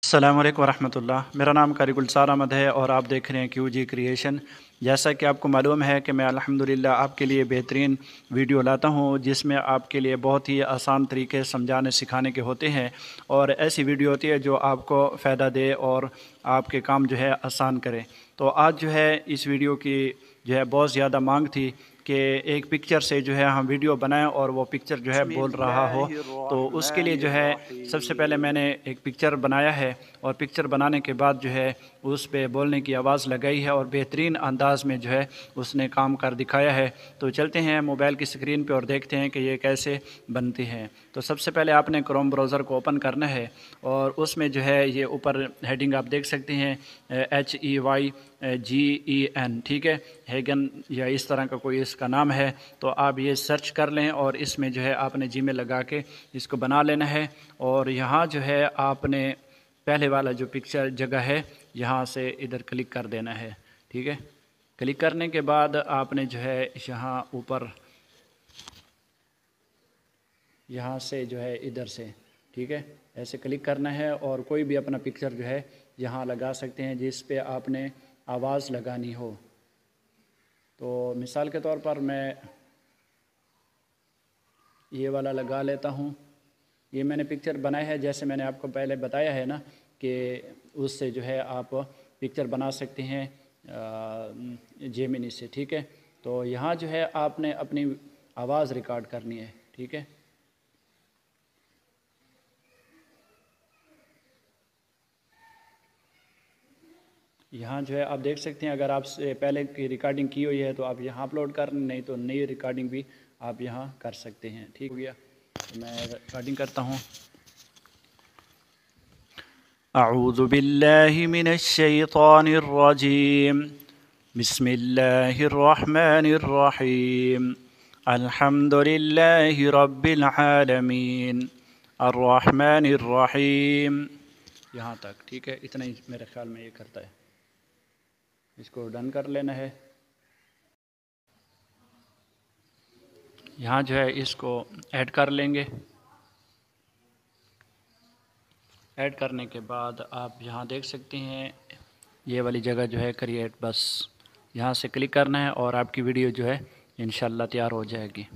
अस्सलामु अलैकुम वरहमतुल्लाह। मेरा नाम कारी गुलजार अहमद है और आप देख रहे हैं QG क्रिएशन। जैसा कि आपको मालूम है कि मैं अल्हम्दुलिल्लाह आपके लिए बेहतरीन वीडियो लाता हूं जिसमें आपके लिए बहुत ही आसान तरीके समझाने सिखाने के होते हैं और ऐसी वीडियो होती है जो आपको फ़ायदा दे और आपके काम जो है आसान करे। तो आज जो है इस वीडियो की जो है बहुत ज़्यादा मांग थी कि एक पिक्चर से जो है हम वीडियो बनाएं और वो पिक्चर जो है बोल रहा हो। तो उसके लिए जो है सबसे पहले मैंने एक पिक्चर बनाया है और पिक्चर बनाने के बाद जो है उस पे बोलने की आवाज़ लगाई है और बेहतरीन अंदाज में जो है उसने काम कर दिखाया है। तो चलते हैं मोबाइल की स्क्रीन पे और देखते हैं कि ये कैसे बनती है। तो सबसे पहले आपने क्रोम ब्राउज़र को ओपन करना है और उसमें जो है ये ऊपर हेडिंग आप देख सकते हैं HEYGEN, ठीक है, हेगन या इस तरह का कोई इसका नाम है। तो आप ये सर्च कर लें और इसमें जो है आपने जीमेल लगा के इसको बना लेना है और यहाँ जो है आपने पहले वाला जो पिक्चर जगह है यहाँ से इधर क्लिक कर देना है, ठीक है। क्लिक करने के बाद आपने जो है यहाँ ऊपर यहाँ से जो है इधर से, ठीक है, ऐसे क्लिक करना है और कोई भी अपना पिक्चर जो है यहाँ लगा सकते हैं जिस पे आपने आवाज़ लगानी हो। तो मिसाल के तौर पर मैं ये वाला लगा लेता हूँ। ये मैंने पिक्चर बनाया है जैसे मैंने आपको पहले बताया है ना कि उससे जो है आप पिक्चर बना सकते हैं जेमिनी से, ठीक है। तो यहाँ जो है आपने अपनी आवाज़ रिकॉर्ड करनी है, ठीक है। यहाँ जो है आप देख सकते हैं अगर आपसे पहले की रिकॉर्डिंग की हुई है तो आप यहाँ अपलोड कर, नहीं तो नई रिकॉर्डिंग भी आप यहाँ कर सकते हैं। ठीक हो गया, तो मैं रिकॉर्डिंग करता हूँ। अऊज़ु बिल्लाहि मिनश शैतानिर रजीम, बिस्मिल्लाहिर रहमानिर रहीम, अल्हम्दुलिल्लाहि रब्बिल आलमीन, अर्रहमानिर रहीम, यहाँ तक, ठीक है। इतना ही मेरे ख्याल में ये करता है। इसको डन कर लेना है। यहाँ जो है इसको ऐड कर लेंगे। ऐड करने के बाद आप यहाँ देख सकते हैं ये वाली जगह जो है क्रिएट, बस यहाँ से क्लिक करना है और आपकी वीडियो जो है इंशाल्लाह तैयार हो जाएगी।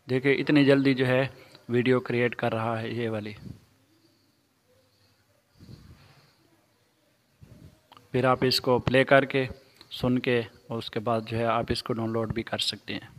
देखिए इतनी जल्दी जो है वीडियो क्रिएट कर रहा है ये वाली। फिर आप इसको प्ले करके सुन के और उसके बाद जो है आप इसको डाउनलोड भी कर सकते हैं।